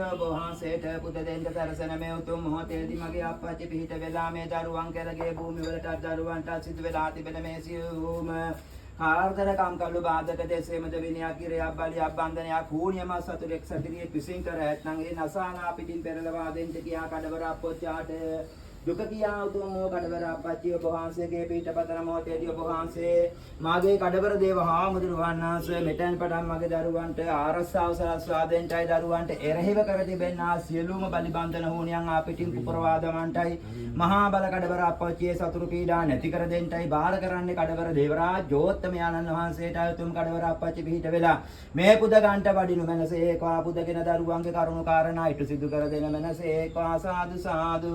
වහන්සේට පුද දෙන්න සරසන මේ උතුම් මොහොතේදී මගේ අප්පච්චි පිහිට වෙලා මේ දරුවන් කෙරගේ භූමි වලට දරුවන්ට සිදු වෙලා තිබෙන මේ සියුම ආර්ධන කම්කල්ලු බාධක දෙසේමද විනයක් කිරයක් බලියක් බන්ධනයක් හූනියම සතුරෙක් සතිරියෙක් විසින් කර ඇත්නම් ඒ නසානා පිටින් පෙරලවා දෙන්න කියා කඩවර අප්පොච්චාට දුක කියා උතුම් වූ කඩවර අප්පච්චි ඔබ වහන්සේගේ පිටපතන මොහොතේදී ඔබ වහන්සේ මාගේ කඩවර දේව හාමුදුරුවන් වහන්සේ මෙතෙන් පටන් මගේ දරුවන්ට ආරස්සාව සලස්වා දෙන්නයි දරුවන්ට එරෙහිව කර තිබෙනා සියලුම බලි බන්ධන හූනියන් ආපිටින් පුපුරවා දමන්නයි මහා බල කඩවර අප්පච්චියේ සතුරු පීඩා නැති කර දෙන්නයි බාර කරන්නේ කඩවර දේවරාජ ජෝත්තමයන්න් වහන්සේට උතුම් කඩවර අප්පච්චි පිහිට වෙලා මේ පුද ගන්ට වඩිනු මනසේකවා පුදගෙන දරුවන්ගේ කරුණු කාරණා ඉටු සිදු කර දෙන මනසේකවා සාදු සාදු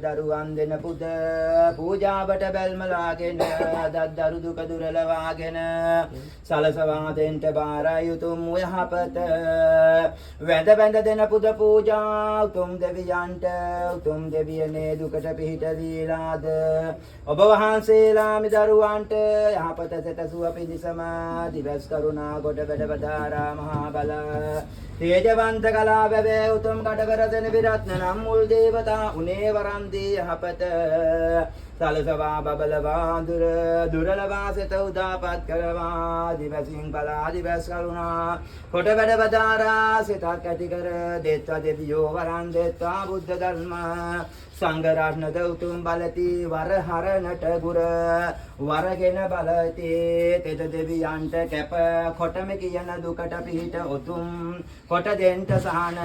දරුවන් දෙන පුද පූජාවට බැල්මලාගෙන දත් දරු දුක දුරලවාගෙන සලසවා දෙන්ට බාරයි උතුම් යහපත වැඳ වැඳ දෙන පුද පූජා උතුම් දෙවියන්ට උතුම් දෙවියනේ දුකට පිහිට දීලාද ඔබ වහන්සේලා මි දරුවන්ට යහපත සැතසුව පිණිසම දිවස් කරුණා කොට වැඩවදාරා මහා බල තේජවන්ත කලා වැවේ උතුම් කඩවර දෙන විරත්න නම් මුල් දේවතා උනේ වරන්දී යහපත සලසවා බබලවා දුරලවා සිත උදාපත් කරවා දිවසින් බලා දිවස් කරුණා කොට වැඩවදාරා සිතක් ඇති කර දෙත්වා දෙවියෝ වරන් දෙත්වා බුද්ධ ධර්ම සංඝ රත්නද උතුම් බලති වර හරනට ගුර වරගෙන බලති තෙද දෙවියන්ට කැප කොටම කියන දුකට පිහිට උතුම් කොට දෙන්ට සහන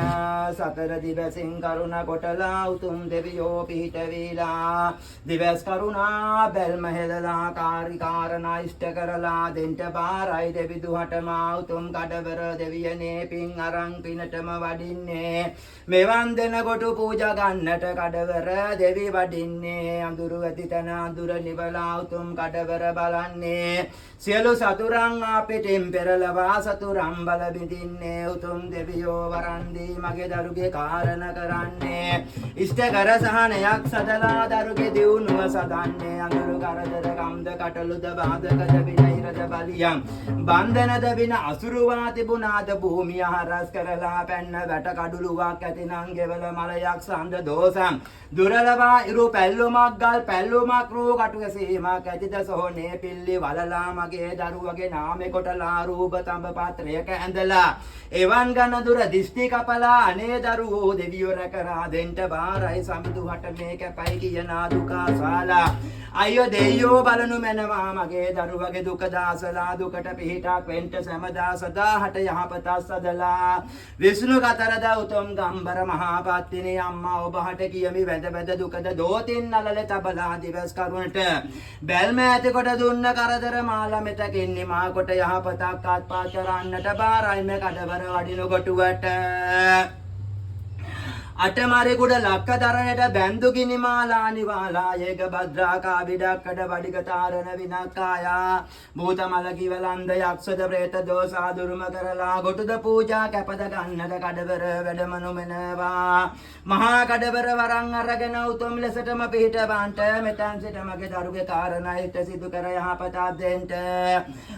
සතර දිවසින් කරුණ කොටලා උතුම් දෙවියෝ පිහිට වීලා දිවස් කරුණා බැල්ම හෙළලා කාරිකාරණා ඉෂ්ට කරලා දෙන්ට බාරයි දෙවි දුහටම උතුම් කඩවර දෙවියනේ පින් අරන් පිනටම වඩින්නේ මෙවන් දෙන කොටු පූජා ගන්නට කඩවර දෙවි වඩින්නේ අඳුරු ඇති තන අඳුර නිවලා උතුම් කඩවර බලන්නේ සියලු සතුරන් අපිටින් පෙරලවා සතුරන් බල බිඳින්නේ උතුම් දෙවියෝ වරන්දී මගේ දරුගේ කාරණ කරන්නේ ඉෂ්ට කර සහනයක් සදලා දරුගේ දියුණුව සදන්නේ අඳුරු කරදර කම්ද කටලුද බාධකද විනයිරද බලියම් බන්ධනද වින අසුරුවා තිබුණාද භූමිය හරස් කරලා පැන්න වැට කඩුලුවක් ඇතිනම් ගෙවල මලයක් සඳ දෝසම් දුරලවා ඉරු පැල්ලුමක් ගල් පැල්ලුමක් රූ කටුවසීමක් ඇතිද සොහොනේ පිල්ලි වලලා මගේ දරුවගේ නාමෙ කොටලා රූප තඹ පාත්‍රයක ඇඳලා එවන් ගන දුර දිෂ්ටි කපලා අනේ දරුවෝ දෙවියෝ රැකරා දෙන්ට බාරයි සමිඳු හට මේ කැපයි කියන දුකා ශාලා අයියෝ දෙයියෝ බලනු මැනවා මගේ දරුවගේ දුක දාසලා දුකට පිහිටක් වෙන්ට සැමදා සදාහට යහපතක් සදලා විෂ්ණු කතරද උතුම් ගම්බර මහා පත්තිනි අම්මා ඔබහට කියමි වැඳ වැඳ දුකද දෝතින් නලල තබලා දිවස් කරුණට බැල්ම ඇති කොට දුන්න කරදර මාලා මෙතකින් නිමා කොට යහපතක් අත්පත් කරන්නට බාරයි මේ කඩවර වඩිනු කොටුවට අටමරි කුඩ ලක්ක දරණට බැන්දු ගිනිමාලා නිවාලා ඒක භද්‍රාකා විඩක්කඩ වඩික තාරණ විනක්කායා භූත මල කිවලන්ද යක්ෂද ප්‍රේත දෝසා දුරුම කරලා ගොටුද පූජා කැපද ගන්නට කඩවර වැඩමනු මෙනවා මහා කඩවර වරන් අරගෙන උතුම් ලෙසටම පිහිටවන්ට මෙතන් සිට මගේ දරුගේ කාරණා හිත සිදු කර යහපතක් දෙන්ට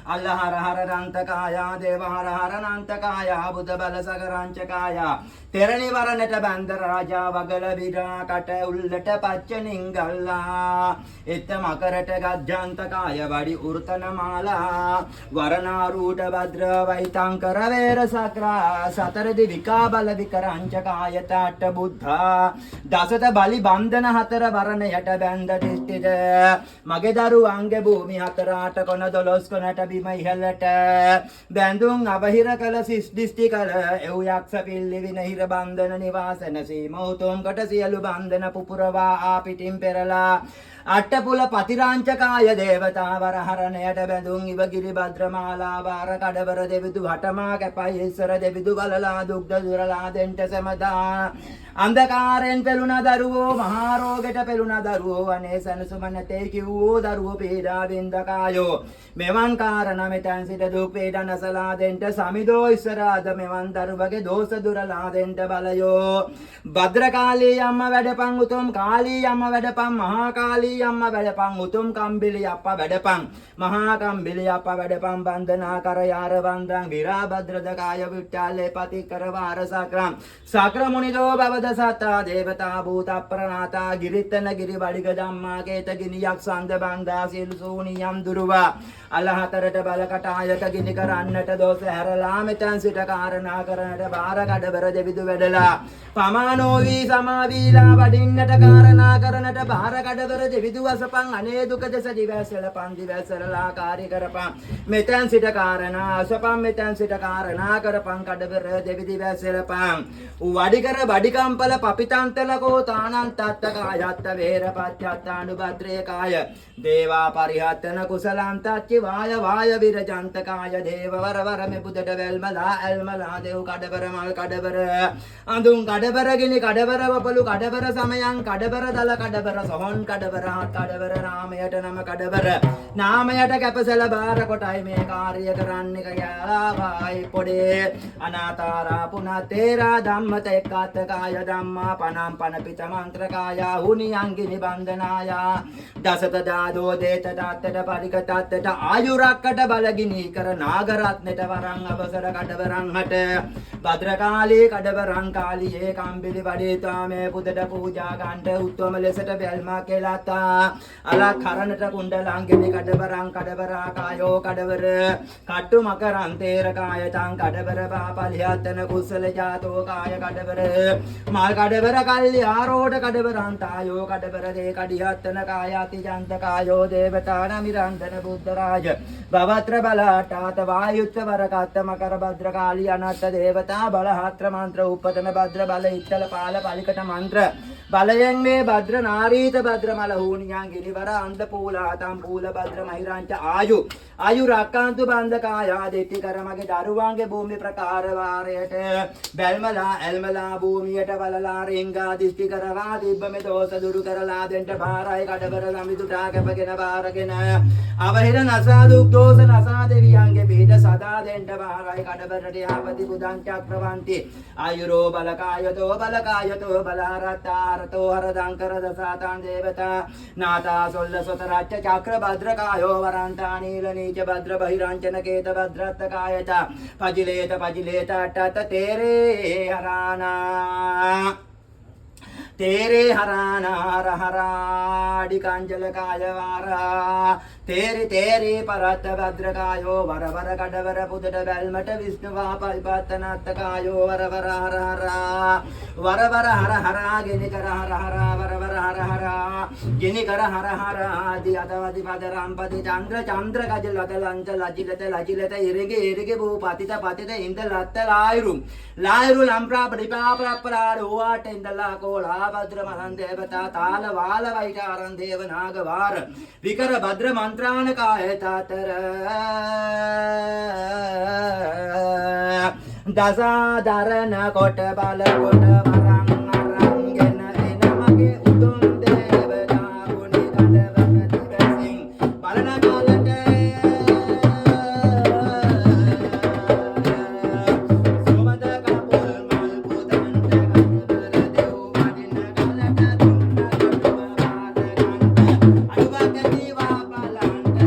අල්ලා හර හර රන්තකායා දේව හර හර නන්තකායා බුද බල සගරංචකායා තෙරණි වරණට බඳ රාජා වගල විරා කට උල්ලට පච්චනින් ගල්ලා එත මකරට ගජ්ජන්තකාය වඩි උර්තන මාලා වරණාරූඪ භද්‍ර වෛතංකර වේර සක්‍රා සතරදි විකා බල විකරංචකායත අට බුද්ධා දසත බලි බන්ධන හතර වරණ යට බැන්ද දිෂ්ටිද මගේ දරුවන්ගේ භූමි හතර අට කොන 12 කොනට බිම ඉහළට බැඳුන් අවහිර කළ සිස් දිෂ්ටි කළ එව් යක්ෂ පිල්ලි විනහිර බන්ධන නිවාසන සීමෝතුම් කොට සියලු බන්ධන පුපුරවා ආපිටින් පෙරලා අට්ටපුල පතිරාංචකාය දේවතා වරහරණයට බැඳුන් ඉවගිරි භද්‍රමාලා වාර කඩවර දෙවිදු හටමා කැපයි ඉස්සර දෙවිදු බලලා දුක්ද දුරලා දෙන්ට සැමදා අන්ධකාරයෙන් පෙළුණ දරුවෝ මහා රෝගෙට පෙළුණ දරුවෝ අනේ සනසුම නැතේ කිව්වෝ දරුවෝ පීඩා වින්දකායෝ මෙවන් කාරණා මෙතන් සිට දුක් පීඩා නැසලා දෙන්ට සමිදෝ ඉස්සරාද මෙවන් දරුවගේ දෝෂ දුරලා දෙන්ට බලයෝ භද්‍රකාලී අම්ම වැඩපන් උතුම් කාලී අම්ම වැඩපන් මහා කාලී අම්ම වැඩපන් උතුම් කම්බිලි අප්පා වැඩපන් මහා කම්බිලි අප්පා වැඩපන් බන්ධනා කර යාර වන්දන් විරා භද්‍රදකාය විට්ඨාලේ පති කර වාර සක්‍රම් සක්‍ර මුනිදෝ බවද සත්තා දේවතා භූත ප්‍රණාතා ගිරිතන ගිරි වඩික ධම්මා කේත ගිනියක් සඳ බන්දා සිල් සූනියම් දුරුවා අලහතරට බලකට ආයත ගිනි කරන්නට දෝෂ හැරලා මෙතන් සිට කාරණා කරනට බාර කඩබර දෙවිදු වැඩලා පමානෝ වී සමාවීලා වඩින්නට කාරණා කරනට බාර කඩබර දෙවිදු වසපන් අනේ දුක දෙස දිවැසල පන්දි වැසරලා කාර්ය කරපන් මෙතන් සිට කාරණා අසපන් මෙතන් සිට කාරණා කරපන් කඩබර දෙවිදි වැසලපන් වඩි කර වඩි කම්පල පපිතන්තල කෝතානං තත්ත කායත්ත වේරපත්‍යත්තානු භද්‍රේ කාය දේවා පරිහත්තන කුසලං තච්චි වාය වාය විරජන්ත කාය දේව වර වර මෙ පුදට වැල්මලා ඇල්මලා දෙව් කඩබර මල් කඩබර අඳුන් කඩබර ගිනි කඩබර වපලු කඩබර සමයන් කඩබර දල කඩබර සොහොන් කඩබර හත් කඩබර නාමයට නම කඩබර නාමයට කැපසල බාර කොටයි මේ කාර්ය කරන්නේ කයාවායි පොඩේ අනාතාරා පුනතේරා ධම්මත එක්කාත කාය ධම්මා පනම් පන පිට මන්ත්‍ර කාය හුනියංගි නිබන්ධනායා දසත දාදෝ දේත දාත්තට පරිකතත්තට ආයුරක්කට බලගිනී කර නාගරත්නට වරං අවසර කඩවරං හට භද්‍රකාලී කඩවරං කාලියේ කම්බිලි වඩේතා මේ පුදට පූජා ගන්නට උත්තම ලෙසට බැල්මා කෙලාතා අලක් කරණට කුණ්ඩලංගෙනි කඩවරං කඩවරා කායෝ කඩවර කට්ටු මකරං තේර කායතං කඩවර පාපලියත්තන කුසල ජාතෝ කාය කඩවර මල් කඩවර කල්ලි ආරෝඩ කඩවරං තායෝ කඩවර දේ කඩියත්තන කායාති ජන්ත කායෝ දේවතාන මිරන්දන බුද්ධ රාජ බවත්‍ර බලාටාත වායුත්ත වරකත්ත මකර භද්‍රකාලී අනත්ත දේවතා බලහත්‍ර මන්ත්‍ර උපතන භද්‍ර බල ඉත්තල පාල පලිකට මන්ත්‍ර බලයෙන් මේ භද්‍ර නාරීත භද්‍ර මල හූනියන් ගිරිවර අන්ද පූලාතම් පූල භද්‍ර මහිරංච ආයු රක්කාන්තු බන්ධකායා දෙට්ටි කර මගේ දරුවන්ගේ භූමි ප්‍රකාර වාරයට බැල්මලා ඇල්මලා භූමියට වලලා රින්ගා දිෂ්ටි කරවා තිබ්බ මේ දෝෂ දුරු කරලා දෙන්ට බාරයි කඩබර සමිතුටා කැපගෙන බාරගෙන අවහිර නසා දුක් දෝෂ නසා දෙවියන්ගේ පිහිට සදා දෙන්ට බාරයි කඩබරට යාපති බුදං චක්‍රවන්ති ආයුරෝ බලකායතෝ බලාරත්තාරතෝ හරදං කර දසාතං දේවතා නාතා සොල්ල සොත රච්ච චක්‍ර භද්‍රකායෝ වරන්තා නීල නීච භද්‍ර බහිරංචන කේත භද්‍රත්ත කායත පජිලේත අට්ටත තේරේ හරානා तेरे हरानार हराडि कांजल कायवारा तेरे तेरे परत भद्रकायो वर वर कडवर पुदट बेल्मट विष्णुवा परिपत्तनात्त कायो वर वर हर हर गिनिकर हर हर वर वर हर गिनिकर हर हर आदि अदवदि पद रामपति चंद्र चंद्र गजल लंच लजिलत लजिलत इरिगे इरिगे भू पतित पतित इंदलत्त लायरु लंप्रा बडिपा प्रपराडु वाट इंदला कोला भद्र मनं देवता ताल वाल वैचारं देव नागवार विकर भद्र मंत्रान काय तातर दसाधरण कोट बाल कोट वरं अरंगन एन मगे उदुम देवता गुणी गंधर्व दिव्य सिंह पालन कालटे सोमद कपूर मल पुदंत गंधर्व देव वादिन कालट दुन्न कटुव वाद गंध अडुवक दीवा पालंट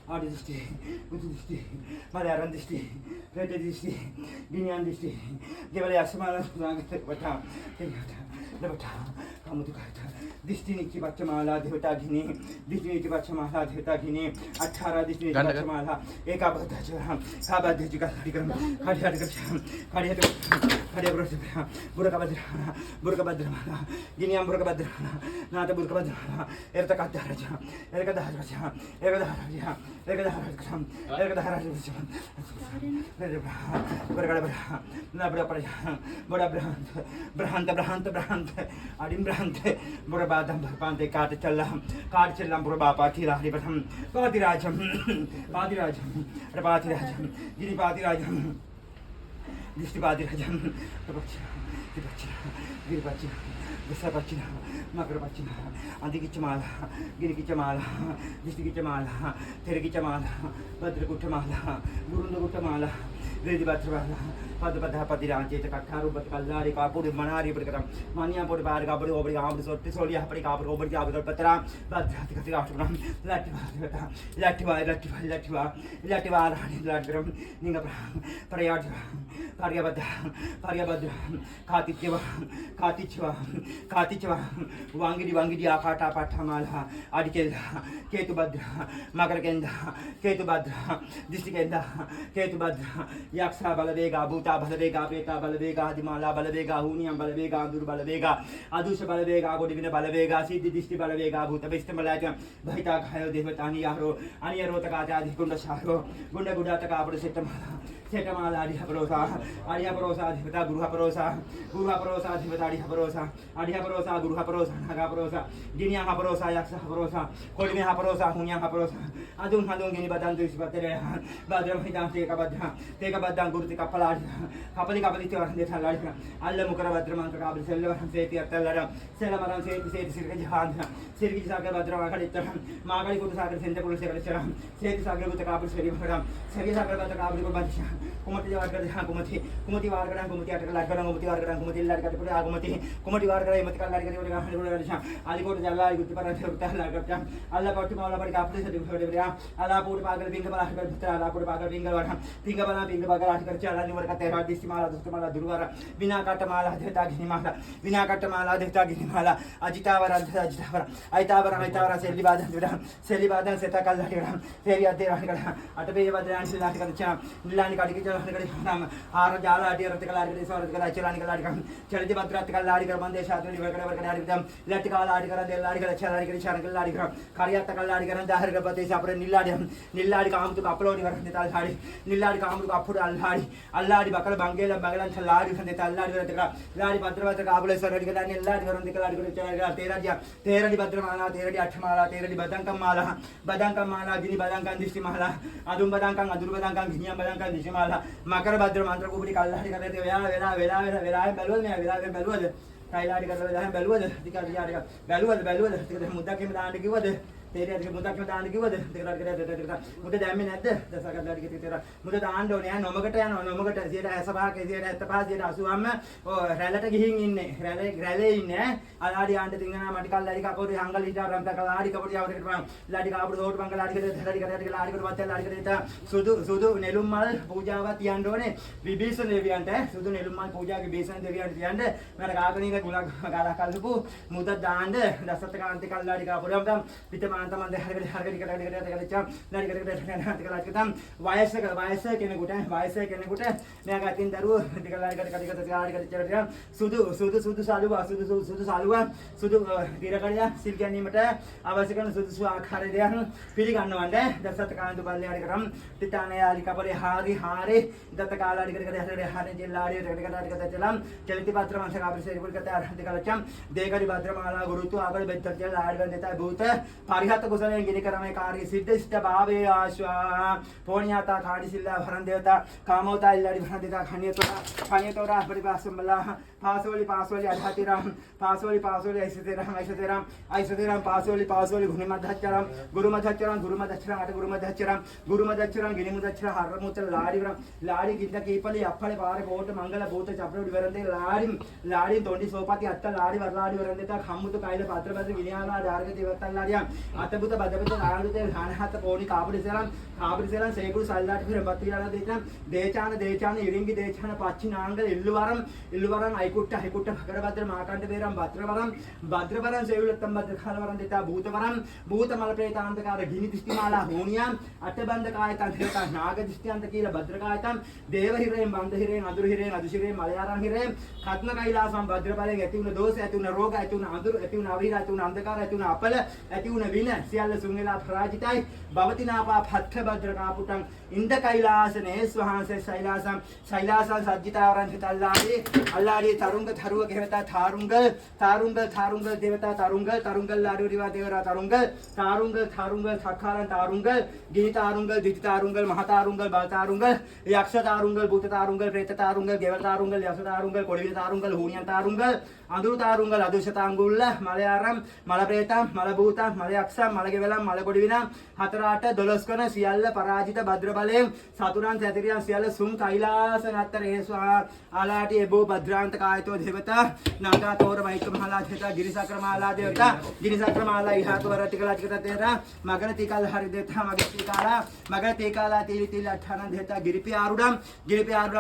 Adishti, Udishti, Malarandishti, Redishti, Binyandishti, Devalasmana, Vata, Devata, Kamutukata, Distini Bachamala, Devatagini, Distini Bachamala, Devatagini, Atara, Distini Bachamala, Ekabata, Sabadikam, Kadiakam, Kadiabrosha, Burkabadra, Burkabadra, Guinean Burkabadra, Nata Burkabadra, Ertakataraja, Erkadaraja, Erkadaraja, Erkadaraja, Erkadaraja, Brahant, Adim Brahant, Burabadam, Pante, Cartellam, Cartellam, Buraba, Tira, Ribatam, Padirajam, Padirajam, Rabatirajam, Giribadirajam, Distibadirajam, Giribachina, Visabachina, Magrabachina, Antikichamala, Girikichamala, Distikichamala, Terikichamala, Badragutamala, Burundugutamala, Redibatrala, පදපදහ පදිරාංචේත කක්ඛාරුපත කල්ලාරි කාපුඩි මනාරි පිටකරම් මනියා පොඩි පාර කාපුඩි ඔබරි ආම්බි සොට්ටි සෝලිය අපරි කාපුඩි ඔබරි ආබි පතරා බද්දාති කති ආටුනම් ලැටිවා රාණි ලැටිරම් නිංග ප්‍රයාජ පරියබද්ද කාතිච්චව වංගිඩි ආකාටා පඨමාලා අඩිකෙල් කේතුබද්ද මකරකෙන්ද කේතුබද්ද දිස්තිකෙන්ද කේතුබද්ද යක්ෂා බලවේගා භූතා බලවේගා ප්‍රේතා බලවේගා ආදිමාලා බලවේගා හූනියම් බලවේගා අඳුරු බලවේගා අදුෂ බලවේගා ගොඩිවින බලවේගා සිද්ධි දිස්ති බලවේගා භූත බෙස්තමලාට බහිතා කාය දේවතානි යහරෝ අනියරෝතකාචාදි කුණ්ඩ ශාරෝ ගුණ්ඩ ගුඩාතක අපර सेटमाला अडिहपरोसा अधिपता गुरुहपरोसा अधिपता अडिहपरोसा गुरुहपरोसा नागापरोसा गिनियाहपरोसा यक्षहपरोसा कोडिमेहपरोसा हुन्याहपरोसा अदुं गिनि बदंतु इस्पतरे भद्रमहितां तेकबद्धां गुरुति कपलाडि कपलि चोरन्देथलाडि अल्ल मुकर भद्रमंत्र काबल सेल्लवरं सेति अत्तल्लरं सेलमरं सेति सिरगि जहान सिरगि सागर भद्रमाखडितरं मागडि कुटु सागर सेंते कुलु सेकरचरं सेति सागर गुत काबल सेरिभरं सेरि सागर भद्र काबल को बंदिशा कुमति वारगड कुमति वारगड कुमति अटक लाडगड कुमति वारगड कुमति लाडगड पुरे आगमति कुमति वारगड यमति कल लाडगड पुरे गाहन पुरे दिशा आलिकोट जल्ला गुत्ति पर उता लाडगड अल्ला पट्टि मावला पडि कापले सदि पुरे पुरे अल्ला पुरे पागल पिंग बला हट भितर अल्ला पुरे पागल पिंग बला पिंग बला हट कर चला निवर का तेरा दिसि माला दुष्ट माला दुर्वार बिना काट माला देता गिनि माला अजितावर अजितावर सेलिबादन सेता कल लाडगड तेरी अते लाडगड अटबे बद्रान से लाडगड चा निलानी काटिके चलगड हार जाला अटी रत कलाडगड स्वारत कला चलानी कलाडगड चलति भद्रत कलाडगड बंदे शात्र वरकड आडिगड लट कलाडगड दे लाडगड चलाडगड चारन कलाडगड कार्यात कलाडगड दाहर गपते सापर निल्लाडी कामतु अपलोड वरते ताल साडी निल्लाडी कामतु अప్పుడు अल्लाडी बकल बंगेला बगलन चलाडी फंदे ताल्लाडी वरते लाडी भद्रवत काबले सरडगड निल्लाडी वरते कलाडगड चलाडगड तेरडी भद्रमाला तेरडी अठमाला तेरडी बदंकमाला गिनी बदंकं दिष्टि माला अदुम बदंकं अदुर बदंकं गिनिया बदंकं दिष्टि माला मकर भद्र मंत्र कुबड़ी कल्लाडी करते वेला बेलवल में वेला बेलवल कायलाडी करते वेला बेलवल दिकाडी याडगा बेलवल मुद्दा के दांड किवद तेरे अदके मुद्दा के दांड किवद मुद्दा दामे නැද්ද දසකල්ලාඩි කිතේ තේර මුද්ද දාන්න ඕනේ යා නොමකට යනවා නොමකට 185 175 180ම ඔය රැළට ගිහින් ඉන්නේ රැළේ ඉන්නේ අලාඩි ආන්න තින්ගනා මටි කල්ලාඩි කපෝරි හංගල් හිටා රම්ත කල්ලාඩි කපෝරි යවරකට පන් ලාඩි කාපුඩ හොට පන් කල්ලාඩි කරේ ලාඩි කොට පස්සේ ලාඩි කරේ සුදු නෙළුම් මල් පූජාවක් තියන්න ඕනේ විභීෂණ දෙවියන්ට සුදු නෙළුම් මල් පූජාවේ විභීෂණ දෙවියන්ට තියන්න මට කාකණීක ගුලක් ගාලා කල්ලපු මුද්ද දාන්න දසත කාන්ති කල්ලාඩි කාපෝරම් තම් පිටම අන්තමන් දෙහරකට වයස කෙනෙකුට මෙයාගේ අතින් දරුවෝ සුදු සාලුවා දිරකඩිය සිල් ගැනීමට අවශ්‍ය කරන සුදුසු ආකාරය දෙයක් පිළිගන්නවන්න දසත කාන්තු බල්ලයාට කරම් තිතානේ යාලි කපලේ හාරි දත කාලාඩි කරකට හරි ජෙල්ලාඩි රකට චලම් චලිත පත්‍ර වංශ කාපරිසේ පුල් කතා අරහති කලචම් දේකරි භද්‍රමාලා ගුරුතු ආගල බෙත්තර කියලා ආඩිවන් දෙතයි භූත පරිහත කුසලයෙන් गिनी करमे कार्य सिद्ध इष्ट भावे आश्वा पोणियाता खाड़ी सिल्ला भरन देवता कामोता इल्लाडी भरन देवता खनियतोरा परिपासमला पासोली अधातिराम पासोली ऐसतेराम पासोली गुरुमदच्छरम गिनिमुदच्छरम हरमुत लाडी गिद्द कीपली अप्पले पारे कोट मंगल भूत चपलोडी वरंदे लाडी तोंडी सोपाती अत्त लाडी वरलाडी वरंदेता खम्मुतु कायले पात्रबद्र गिनियाला दारगे देवतल्लाडिया अतबुत बदबुत लाडुते हानहत पोणी कापुडिसेरम सेकुडु सल्लाट फिर बत्तियाला देचन देचान इरिंगी देचान पच्ची नांगल इल्लुवरम ऐकुट्ट भगरभद्र माकांड वेरम भद्रवरम सेविलत्तम भद्रकालवरम देता भूतमल प्रेतांतकार गिनि दिष्टिमाला हूनियां अट्टबंधकायतं देवता नाग दिष्टियांत कील भद्रकायतं देवहिरें बंधहिरें अदुरहिरें अदुशिरें मलयारं हिरें खत्म कैलासं भद्रपले यतिउन दोष यतिउन रोग यतिउन अदुर यतिउन अवीर यतिउन अंधकार यतिउन अपल यतिउन विन सियल सुंगेला पराजिताय भवतिनापा फट्ठ भद्रकापुटं इंद कैलासने स्वहांसे शैलासं सज्जितावरं अल्लाडी तरुंग थरुव देवता थारुंगल देवता तरुंगल लाडुरिवा देवरा तारुंगल सखारं तारुंगल गिनि तारुंगल दिति तारुंगल महतारुंगल बलतारुंगल यक्ष तारुंगल भूत तारुंगल प्रेत तारुंगल देव तारुंगल यक्ष तारुंगल कोडिवि तारुंगल हूनियं तारुंगल अंदुर तारुंगल अदुष तांगुल मलयारम मल प्रेत मल भूत मल यक्ष අස්සම් මලගේ වෙලම් මලකොඩි විනම් 4-8-12 කන සියල්ල පරාජිත භද්‍ර බලයෙන් සතුරන් සැතිරියන් සියල්ල සුම් කෛලාස නත්තර හේස්වා ආලාටි එබෝ භද්‍රාන්ත කායතෝ දේවතා නාගා තෝර වෛක මහලා දේවතා ගිරිසක්‍ර මහලා දේවතා ගිරිසක්‍ර මහලා ඉහාත වරටිකලා ටික තේරා මගන තිකල් හරි දේතා මගේ තිකාලා මගන තිකාලා තීලි තීලි අට්ඨාන දේතා ගිරිපි ආරුඩම්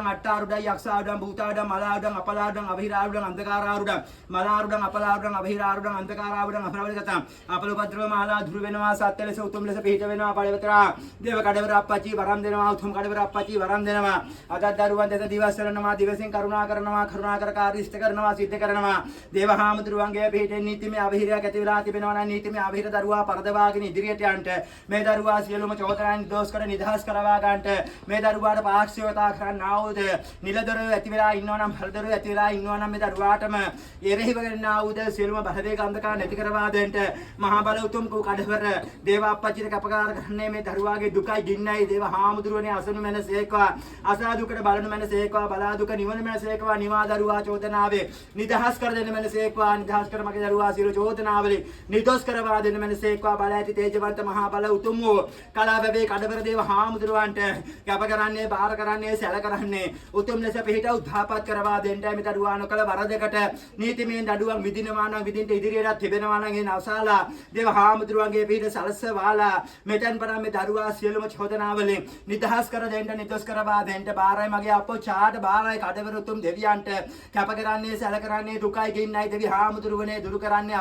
අට්ඨ ආරුඩම් යක්ෂ ආරුඩම් භූත ආරුඩම් මල ආරුඩම් අපල ආරුඩම් අභිර ආරුඩම් අන්ධකාර ආරුඩම් මල ආරුඩම් අපල ආරුඩම් අභිර ආරුඩම් අන්ධකාර ආරුඩම් අපරවලිකතම් අපල උපද්‍රව මහලා ධුර වෙනවා සත්‍ය ලෙස උතුම් ලෙස පිහිට වෙනවා පළවතරා දේව කඩවර අප්පච්චි වරම් දෙනවා උතුම් කඩවර අප්පච්චි වරම් දෙනවා අදත් දරුවන් දෙස දිවස් කරනවා දිවසින් කරුණා කරනවා කරුණාකර කාර්ය ඉෂ්ට කරනවා සිද්ධ කරනවා දේවහාමුදුරුවන්ගේ පිහිටෙන් නීතිමය අභිහිරයක් ඇති වෙලා තිබෙනවා නම් නීතිමය අභිහිර දරුවා පරදවාගෙන ඉදිරියට යන්න මේ දරුවා සියලුම චෝදනාන් නිදොස් කර නිදහස් කරවා ගන්නට මේ දරුවාට පාක්ෂිකතා කරන්න ආවුද නිලදරුවෝ ඇති වෙලා ඉන්නවා නම් බලදරුවෝ ඇති වෙලා ඉන්නවා නම් මේ දරුවාටම එරෙහිව ගන්න ආවුද සියලුම බලවේග අන්ධකාර නැති කරවා දෙන්න මහා බල උතුම් කඩවර දේව අප්පච්චිට කපකාර කරන්නේ මේ දරුවාගේ දුකයි ගින්නයි දේව හාමුදුරුවනේ අසනු මැනසේකවා අසා දුකට බලනු මැනසේකවා බලා දුක නිවන මැනසේකවා නිවා දරුවා චෝදනාවේ නිදහස් කර දෙන්න මැනසේකවා නිදහස් කර මගේ දරුවා සියලු චෝදනාවලින් නිදොස් කරවා දෙන්න මැනසේකවා බල ඇති තේජවන්ත මහා බල උතුම් වූ කලාවැවේ කඩවර දේව හාමුදුරුවන්ට කැප කරන්නේ බාර කරන්නේ සැල කරන්නේ උතුම් ලෙස පිහිට උද්ධාපත් කරවා දෙන්න මේ දරුවා නොකල වරදකට නීතිමය දඩුවම් විදිනවා නම් විදින්ට ඉදිරියට තිබෙනවා නම් ඒ නවසාලා දේව හාමුදුරුවන්ගේ පිහිට සලසවාලා මෙතෙන් පටන් මේ දරුවා සියලුම චෝදනාවලින් නිදහස් කර දෙන්න නිදොස් කරවා දෙන්න බාරයි මගේ අපෝ චාට බාරයි කඩවර උතුම් දෙවියන්ට කැප කරන්නේ සැල කරන්නේ දුකයි ගින්නයි දෙවි හාමුදුරුවනේ දුරු කරන්නේ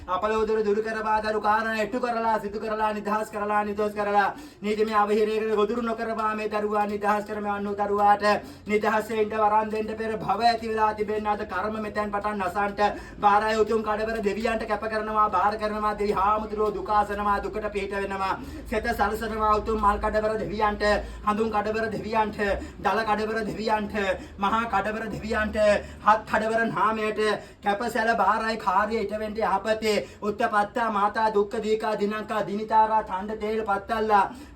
අපලවදුර දුරු කරවා දරු කාරණා එට්ටු කරලා සිදු කරලා නිදහස් කරලා නිදොස් කරලා නීතිමය අවහිරයකට ගොදුරු නොකරවා මේ දරුවා නිදහස් කරමවන්නු දරුවාට නිදහසෙන්ට වරන් දෙන්න පෙර භව ඇති වෙලා තිබෙන අද කර්ම මෙතෙන් පටන් නසන්ට බාරයි උතුම් කඩවර දෙවියන්ට කැප කරනවා බාර කරනවා දෙවි හාමුදුරුවෝ දුකාසනවා දුකට පිහිට වෙනවා සෙත සලසනවා උතුම් මල් කඩවර දෙවියන්ට හඳුන් කඩවර දෙවියන්ට දල කඩවර දෙවියන්ට මහා කඩවර දෙවියන්ට හත් කඩවර නාමයට කැපසැල බාරයි කාර්ය ඊටවෙන්ට යහපතේ උත්තපත්තා මාතා දුක්ඛ දීකා දිනංකා දිනිතාරා තණ්ඩ තේල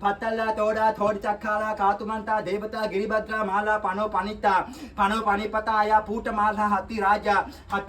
පත්තල්ලා තෝඩා තෝඩි චක්කාලා කාතුමන්තා දේවතා ගිරිබද්‍රා මාලා පනෝ පනිපතා ආයා පූට මාලා හත්ති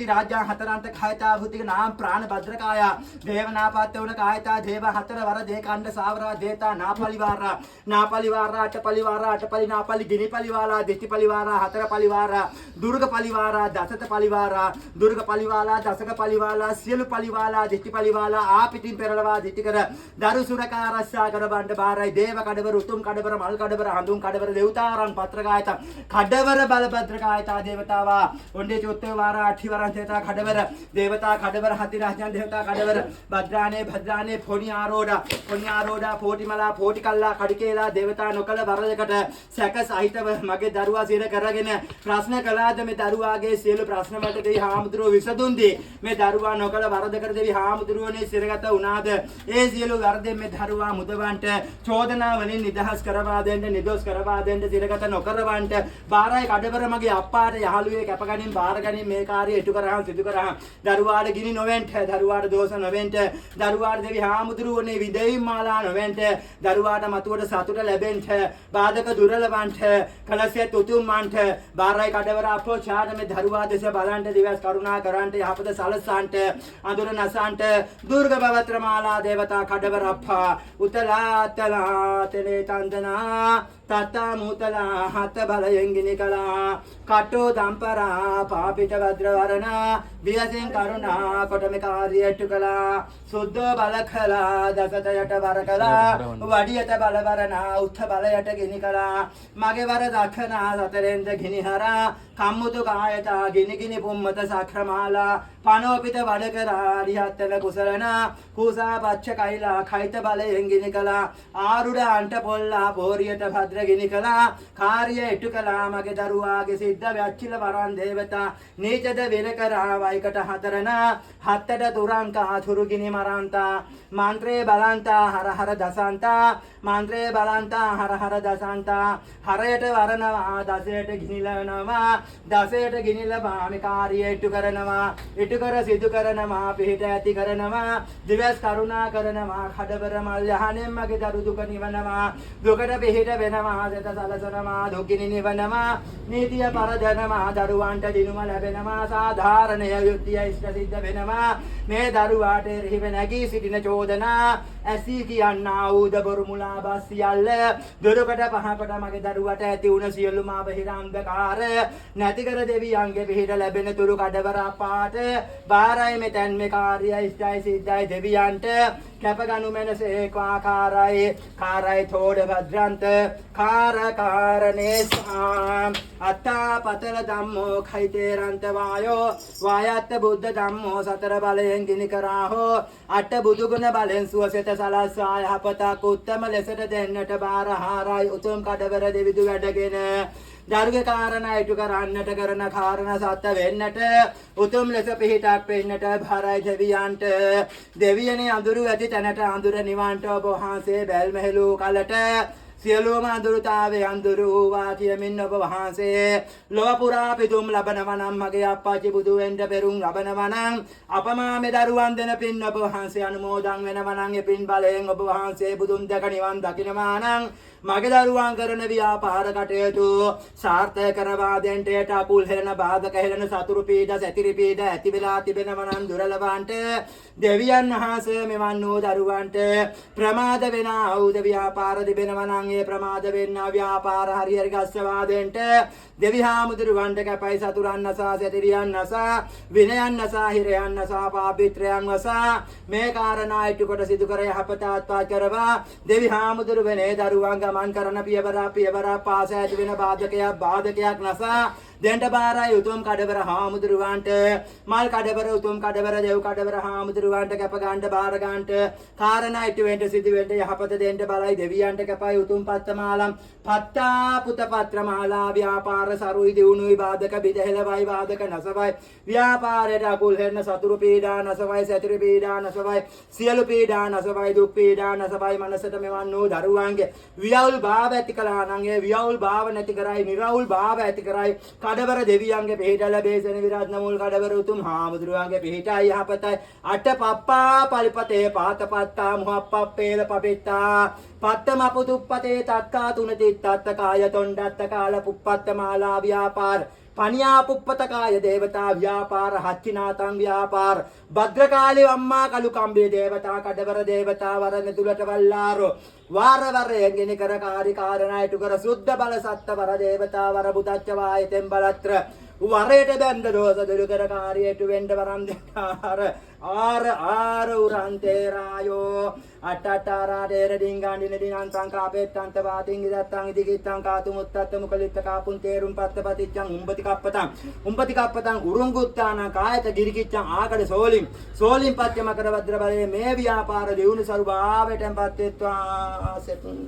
රාජා හතරන්ත කායතා භූතික නාම ප්‍රාණ භද්‍රකාය දේවනාපත්ත වුණ කායතා දේව හතර වර දේකණ්ඩ සාවරා දේතා නාපලිවාරා අටපලි නාපලි ගිනි පලිවාලා දෙති පලිවාරා හතර පලිවාරා දුර්ග පලිවාරා දසත පලිවාරා දුර්ග පලිවාලා දසක පලිවාලා සියලු පලිවාලා දෙති පලිවාලා ආපිටින් පෙරලවා දෙති කර දරු සුරකා ආරක්ෂා කර බණ්ඩ බාරයි දේව කඩවර උතුම් කඩවර මල් කඩවර හඳුන් කඩවර දෙවතාරන් පත්‍රකායත කඩවර බලපත්‍රකායතා දේවතාවා ඔණ්ඩේ චොත්තේ වාරා අට්ඨිවරන් තේතා කඩවර දේවතා කඩවර හති රාජන් දේවතා කඩවර භද්‍රානේ පොණි ආරෝඩා පෝටිමලා පෝටිකල්ලා කඩිකේලා දේවතා නොකල වරදකට සැක සහිතව මගේ දරුවා සිර කරගෙන ප්‍රශ්න කළාද මේ දරුවාගේ සියලු ප්‍රශ්න වලට දෙවි හාමුදුරුවෝ විසඳුම් දී මේ දරුවා නොකල වරදකට දෙවි හාමුදුරුවෝනේ සිරගත වුණාද ඒ සියලු වරදෙන් මේ දරුවා මුදවන්ට චෝදනා වලින් නිදහස් කරවා දෙන්න නිදොස් කරවා දෙන්න සිරගත නොකරවන්ට බාරයි කඩවර මගේ අප්පාට යහළුවේ කැපගනින් බාරගනින් මේ කාර්යය ඉටු කරහන් සිදු කරහන් දරුවාට ගිනි නොවෙන්ට දරුවාට දෝෂ නොවෙන්ට දරුවාට දෙවි හාමුදුරුවෝනේ විදෙයින් මාලා නොවෙන්ට දරුවාට මතුවට සතුට ලැබෙන්ට බාධක දුරලවන්ට කලසෙත් උතුම්මන්ට බාරයි කඩවර අපෝ ඡාඩ මේ දරුවා දෙස බලන්ට දිවස් කරුණා කරන්ට යහපත සලසන්ට අඳුර නසන්ට දුර්ග බවත්‍ර මාලා දේවතා කඩවර අප්පා උතලාතලා තෙලේ තන්දනා තත්තා මුතලා හත බලයෙන් ගිනි කලා කටෝ දම්පරා පාපිත භද්‍රවරණ වියසෙන් කරුණා කොට මේ කාර්යයට කළා සුද්ධ බල කළා දසත යට වර කළා වඩියට බලවරණ උත්ථ බලයට ගිනි කළා මගේ වර දක්ෂනා සතරෙන්ද ගිනි හරා කම්මුතු කායතා ගිනි පුම්මත සක්‍රමාලා පනෝපිත වඩ කරා රිහත්තල කුසලන කුසා පච්ච කයිලා කයිත බලයෙන් ගිනි කළා ආරුඩ අන්ට පොල්ලා පෝරියට භද්‍ර ගිනි කළා කාර්ය ඉටු කළා මගේ දරුවාගේ සිද්ධ වැච්චිල වරන් දේවතා නීචද වෙන කරා වයිකට හතරන හත්තට තුරංකා තුරු ගිනි මරන්තා මන්ත්‍රේ බලන්තා හර දසන්තා මන්ත්‍රේ බලන්තා හර දසන්තා හරයට වරනවා දසයට ගිනිලනවා දසයට ගිනිලවා මේ කාර්යය ඉටු කරනවා ඉටු කර සිදු කරනවා පිහිට ඇති කරනවා දිවස් කරුණා කරනවා කඩවර මල් යහනෙන් මගේ දරු දුක නිවනවා දුකට පිහිට වෙනවා සලසනවා සෙත සලසනවා දුකිනි නිවනවා නීතිය පරදනවා දරුවන්ට දිනුම ලැබෙනවා සාධාරණය යුක්තිය ඉෂ්ට සිද්ධ වෙනවා මේ දරුවාට එරෙහිව නැගී සිටින චෝදනා ඇසී කියන්නා වූ දබරු මුලා බස් සියල්ල දොරකට පහකට මගේ දරුවට ඇති වුණ සියලුම බහිරංගකාර නැති කර දෙවියන්ගේ පිහිට ලැබෙන තුරු කඩවර අපාට බාරයි මෙතෙන් මේ කාර්යය ඉෂ්ටයි සිද්ධයි දෙවියන්ට කැපගනු මෙනසේ කාකාරයි කාරයි තෝඩ භද්‍රන්ත කාරකාරණේසා අත්තා පතල ධම්මෝ khයිතේරන්ත වායෝ වායත්ත බුද්ධ ධම්මෝ සතර බලයෙන් ගිනි කරාහෝ අට බුදුගුණ බලෙන් සුවසෙත සලස්වා යහපතක් උත්තම ලෙසට දෙන්නට බාරහාරයි උතුම් කඩවර දෙවිදු වැඩගෙන දරුගේ කාරණා ඉටු කරන්නට කරන කාරණා සත්‍ය වෙන්නට උතුම් ලෙස පිහිටක් වෙන්නට භාරයි දෙවියන්ට දෙවියනේ අඳුරු ඇති තැනට අඳුර නිවන්ට ඔබ වහන්සේ බැල්මහෙළු කලට සියලුම අඳුරුතාවේ අඳුරු වා කියමින් ඔබ වහන්සේ ලොව පුරා පිදුම් ලබනවා නම් මගේ අප්පාචි බුදු වෙන්න පෙරුම් ලබනවා නම් අපමා මේ දරුවන් දෙන පින් ඔබ වහන්සේ අනුමෝදන් වෙනවා නම් ඒ පින් බලයෙන් ඔබ වහන්සේ බුදුන් දැක නිවන් දකිනවා නම් මගේ දරුවන් කරන ව්‍යාපාර කටයුතු සාර්ථක කරවා දෙන්නට අකුල් හෙලන බාධක හෙලන සතුරු පීඩ සැතිරි පීඩ ඇති වෙලා තිබෙනවා නම් දුරලවන්ට දෙවියන් වහන්සේ මෙවන් වූ දරුවන්ට ප්‍රමාද වෙන ආයුධ ව්‍යාපාර තිබෙනවා නම් ඒ ප්‍රමාද වෙන්න ව්‍යාපාර හරියට ගස්සවා දෙන්නට දෙවිහාමුදුරුවන්ට කැපයි සතුරන් නසා සැතිරියන් නසා විනයන් නසා හිරයන් නසා පාපිත්‍රයන් නසා මේ කාරණා ඉටු කොට සිදු කර යහපත ආත්මා කරවා දෙවිහාමුදුරුවනේ දරුවන් ගමන් කරන පියවර පාස ඇති වෙන බාධකයක් නසා දෙන්ට බාරයි උතුම් කඩවර හාමුදුරුවන්ට මල් කඩවර උතුම් කඩවර දෙව් කඩවර හාමුදුරුවන්ට කැප ගන්නට බාර ගන්නට කාරණා ඉටු වෙන්න සිදු වෙන්න යහපත දෙන්න බලයි දෙවියන්ට කැපයි උතුම් පත්තමාලම් පත්තා පුත පත්‍රමාලා ව්‍යාපාර සරුයි දිනුයි බාධක බිදහෙලවයි බාධක නසවයි ව්‍යාපාරයට අකුල් හෙන්න සතුරු පීඩා නසවයි සැතිරි පීඩා නසවයි සියලු පීඩා නසවයි දුක් පීඩා නසවයි මනසට මෙවන් වූ දරුවන්ගේ වියවුල් භාව ඇති කළා නම් ඒ වියවුල් භාව නැති කරයි නිර්වුල් භාව ඇති කරයි කඩවර දෙවියන්ගේ පිහිට ලැබේසෙන විරත්න මුල් කඩවර උතුම් හාමුදුරුවන්ගේ පිහිටයි යහපතයි අට පප්පා පලිපතේ පාතපත්තා මුහප්පප්පේල පපිත්තා පත්තම පුතුප්පතේ තක්කා තුනති තත්ත කාය තොණ්ඩත්ත කාල පුප්පත්ත මාලා ව්‍යාපාර පනියා පුප්පතකාය දේවතා ව්‍යාපාර හච්චිනාතං ව්‍යාපාර භද්‍රකාලේ අම්මා කලු කම්බේ දේවතා කඩවර දේවතා වරණ තුලට වල්ලාරෝ වාර වරයෙන් කර කාර්යකාරණා ඉටු කර සුද්ධ බල සත්ත වර දේවතා වර බුදච්ච වායතෙන් බලත්‍ර වරයට බැඳ දෝෂ දුරු කර කාර්යයට වෙන්න වරම් දෙකාර ආර උරන්තේ රායෝ අටටාරා දේර ඩිංගාණ්ඩින දිනං සංකාපෙත්තන්ත වාතින් ඉදත්තං ඉදිකිත්තං කාතු මුත්තත්ත මුකලිත්ත කාපුන් තේරුම් පත්ත පතිච්ඡං උම්පති කප්පතං උරුංගුත්තාන කායත ගිරිකිච්ඡං ආකඩ සෝලින් පත්‍යම කර වද්‍ර බලයේ මේ ව්‍යාපාර දියුණු සරු භාවයටපත් වෙත්වා සෙතුන්